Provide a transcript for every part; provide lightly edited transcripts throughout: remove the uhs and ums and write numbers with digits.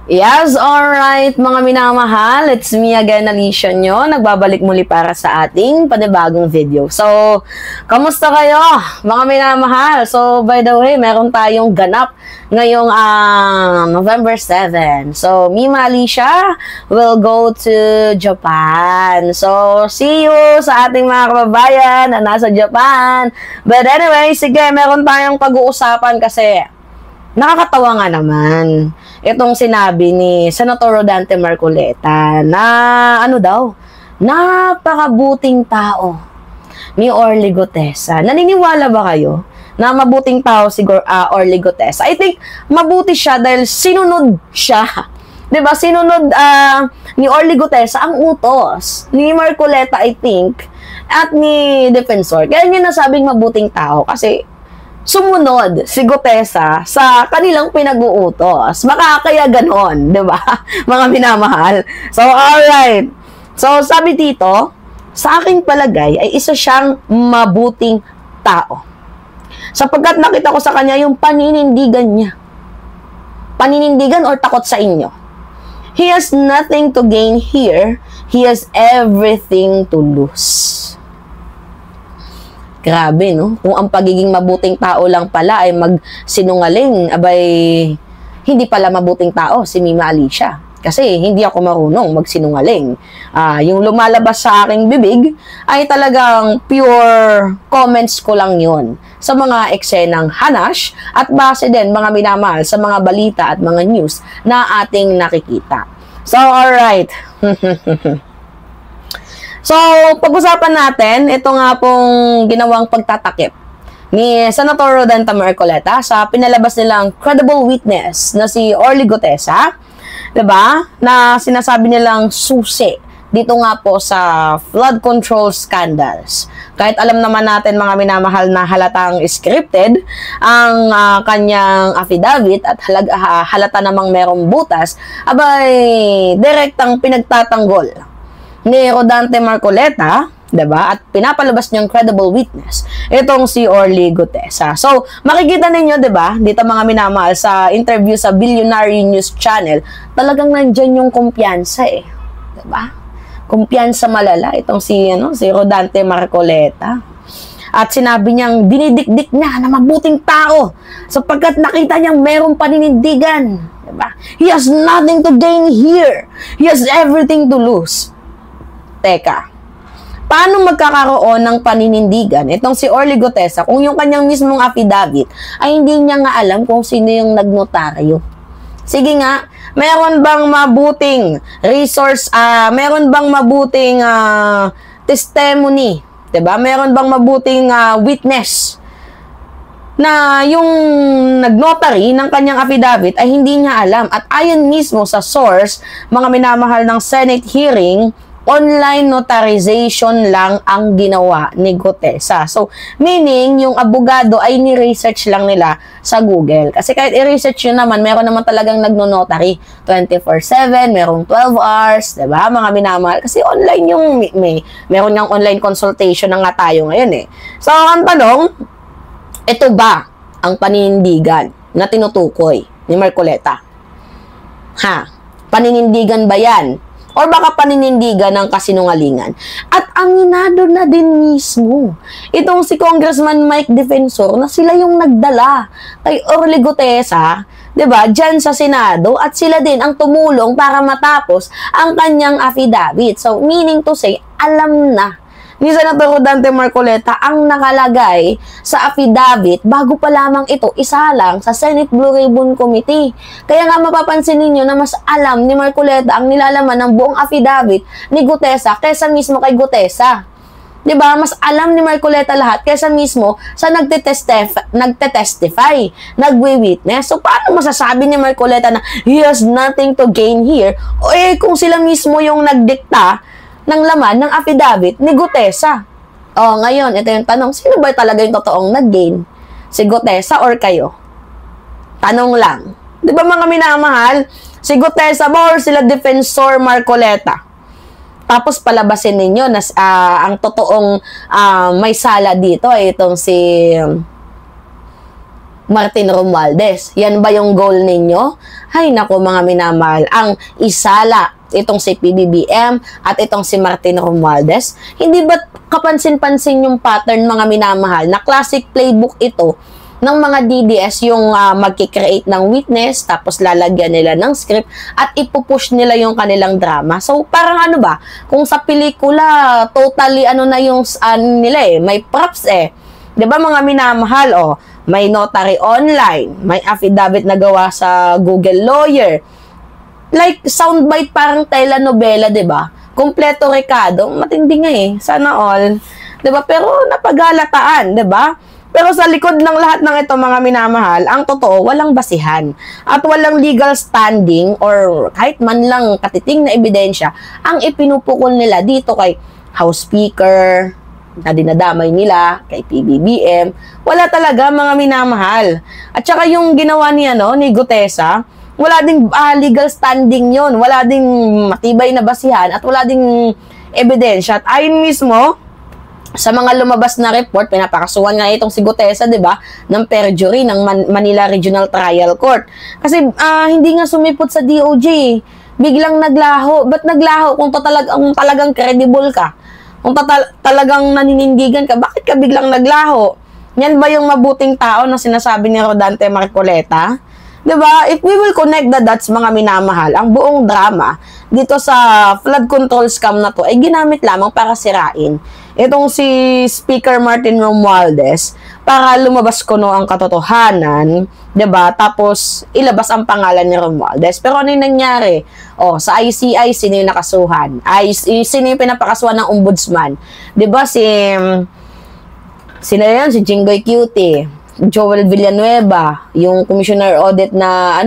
Yes, alright mga minamahal, it's me again, Alicia nyo, nagbabalik muli para sa ating panibagong video. So, kamusta kayo mga minamahal? So, by the way, meron tayong ganap ngayong November 7. So, me, Alicia, will go to Japan. So, see you sa ating mga kababayan na nasa Japan. But anyway, sige, meron tayong pag-uusapan kasi nakakatawa nga naman itong sinabi ni Senator Rodante Marcoleta na ano daw, napakabuting tao ni Orly Gutesa. Naniniwala ba kayo na mabuting tao si Orly Gutesa? I think mabuti siya dahil sinunod siya. 'Di ba? Sinunod ni Orly Gutesa ang utos ni Marcoleta, I think, at ni Defensor. Kaya niya nasabing mabuting tao kasi sumunod si Gutesa sa kanilang pinag-uutos. Baka kaya ganon, di ba? Mga minamahal. So, alright. So, sabi dito, sa aking palagay ay isa siyang mabuting tao. Sapagkat nakita ko sa kanya yung paninindigan niya. Paninindigan or takot sa inyo. He has nothing to gain here. He has everything to lose. Grabe, no? Kung ang pagiging mabuting tao lang pala ay magsinungaling, abay, hindi pala mabuting tao si Mima Alicia. Kasi hindi ako marunong magsinungaling. Yung lumalabas sa aking bibig ay talagang pure comments ko lang yun sa mga eksenang hanash at base din mga minamahal sa mga balita at mga news na ating nakikita. So, alright. So, pag-usapan natin, ito nga pong ginawang pagtatakip ni Senator Rodante Marcoleta sa pinalabas nilang credible witness na si Orly Gutesa, 'di ba? Na sinasabi nilang susi dito nga po sa flood control scandals. Kahit alam naman natin mga minamahal na halatang scripted ang kanyang affidavit at halata namang merong butas, abay direktang pinagtatanggol ni Rodante Marcoleta, 'di ba? At pinapalabas niyang credible witness itong si Orly Gutesa. So, makikita ninyo, 'di ba? Dito mga minamahal sa interview sa Billionaire News Channel, talagang nandiyan yung kumpiyansa 'di ba? Kumpiyansa malala itong si Rodante Marcoleta. At sinabi niyang dinidikdik niya na mabuting tao sapagkat nakita niyang merong paninindigan, 'di ba? He has nothing to gain here. He has everything to lose. Teka, paano magkakaroon ng paninindigan itong si Orly Gutesa kung yung kanyang mismong affidavit ay hindi niya nga alam kung sino yung nagnotaryo? Sige nga, meron bang mabuting resource, meron bang mabuting testimony, 'di ba? Meron bang mabuting witness na yung nagnotary ng kanyang affidavit ay hindi niya alam? At ayon mismo sa source, mga minamahal ng Senate hearing, online notarization lang ang ginawa ni Gutesa. So, meaning, yung abogado ay ni-research lang nila sa Google. Kasi kahit i-research yun naman, meron naman talagang nagno-notary 24/7, merong 12 hours, diba? Mga minamahal. Kasi online yung, meron yung online consultation na nga tayo ngayon So, ang tanong, ito ba ang paninindigan na tinutukoy ni Marcoleta? Paninindigan ba yan? Or baka paninindigan ng kasinungalingan? At aminado na din mismo itong si Congressman Mike Defensor na sila yung nagdala kay Orly Gutesa, 'di ba, diyan sa Senado, at sila din ang tumulong para matapos ang kanyang affidavit. So, meaning to say, alam na ni Senator Rodante Marcoleta ang nakalagay sa affidavit bago pa lamang ito isalang sa Senate Blue Ribbon Committee. Kaya nga mapapansin ninyo na mas alam ni Marcoleta ang nilalaman ng buong affidavit ni Gutesa kaysa mismo kay Gutesa. 'Di ba? Mas alam ni Marcoleta lahat kaysa mismo sa nagte-testify, nagwi-witness. So, paano masasabi ni Marcoleta na he has nothing to gain here? O kung sila mismo yung nagdikta ng laman ng affidavit ni Gutesa. Ngayon, ito yung tanong, sino ba talaga yung totoong nag-gain? Si Gutesa or kayo? Tanong lang. Di ba mga minamahal? Si Gutesa ba or sila Defensor Marcoleta? Tapos palabasin ninyo na ang totoong may sala dito ay itong si Martin Romualdez. Yan ba yung goal ninyo? Ay nako mga minamahal, ang isala itong si PBBM at itong si Martin Romualdez. Hindi ba kapansin-pansin yung pattern mga minamahal na classic playbook ito ng mga DDS yung magkikreate ng witness tapos lalagyan nila ng script at ipupush nila yung kanilang drama. So parang ano ba, kung sa pelikula totally ano na yung nila may props 'di ba mga minamahal, may notary online, may affidavit na gawa sa Google Lawyer. Like soundbite parang telenovela, 'di ba? Kompleto rekado, matindi nga sana all. 'Di ba? Pero napagalataan, 'di ba? Pero sa likod ng lahat ng ito mga minamahal, ang totoo, walang basihan at walang legal standing or kahit man lang katiting na ebidensya ang ipinupukol nila dito kay House Speaker, na dinadamay nila kay PBBM. Wala talaga mga minamahal. At saka yung ginawa ni Gutesa, wala ding legal standing yon, wala ding matibay na basihan at wala ding ebidensya. At ayon mismo sa mga lumabas na report, pinapakasuhan nga itong si Gutesa, 'di ba, ng perjury ng Manila Regional Trial Court. Kasi hindi nga sumipot sa DOJ. Biglang naglaho. Ba't naglaho kung talagang credible ka? Kung talagang naninindigan ka, bakit ka biglang naglaho? Yan ba yung mabuting tao na sinasabi ni Rodante Marcoleta? 'Di ba? If we will connect the dots mga minamahal, ang buong drama dito sa flood control scam na to ay ginamit lamang para sirain itong si Speaker Martin Romualdez para lumabas kuno ang katotohanan, 'di ba? Tapos ilabas ang pangalan ni Romualdez. Pero ano yung nangyari? Sa ICI sino yung nakasuhan? Sino yung pinapakasuhan ng ombudsman? 'Di ba si Jinggoy Cutie, Joel Villanueva, yung commissioner audit na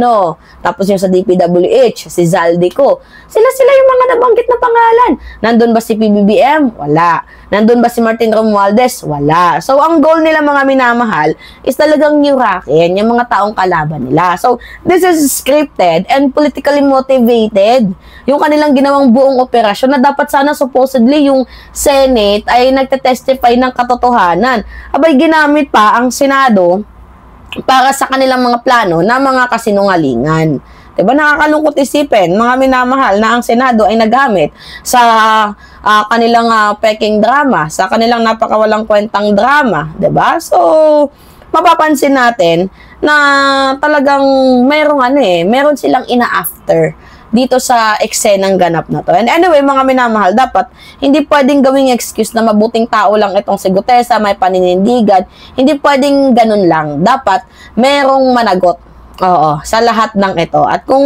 tapos yung sa DPWH, si Zaldico. Sila yung mga nabanggit na pangalan. Nandun ba si PBBM? Wala. Nandun ba si Martin Romualdez? Wala. So, ang goal nila mga minamahal is talagang nyurakin yung mga taong kalaban nila. So, this is scripted and politically motivated. Yung kanilang ginawang buong operasyon na dapat sana supposedly yung Senate ay nagtetestify ng katotohanan. Abay, ginamit pa ang Senado para sa kanilang mga plano na mga kasinungalingan. Diba, nakakalungkot isipin, mga minamahal, na ang Senado ay nagamit sa kanilang peking drama, sa kanilang napakawalang kwentang drama. Diba? So, mapapansin natin na talagang meron silang ina-after dito sa eksenang ganap na to. And anyway, mga minamahal, dapat hindi pwedeng gawing excuse na mabuting tao lang itong si Gutesa, may paninindigan. Hindi pwedeng ganun lang. Dapat merong managot. Sa lahat ng ito. At kung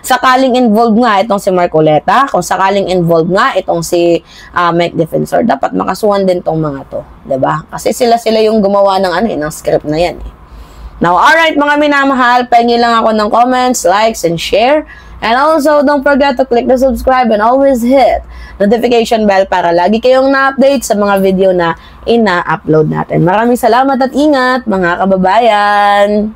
sakaling involved nga itong si Marcoleta, kung sakaling involved nga itong si Mike Defensor, dapat makasuhan din tong mga to. 'Di ba? Kasi sila yung gumawa ng script na yan. Now, alright mga minamahal, pengi lang ako ng comments, likes, and share. And also, don't forget to click the subscribe and always hit notification bell para lagi kayong na-update sa mga video na ina-upload natin. Maraming salamat at ingat mga kababayan!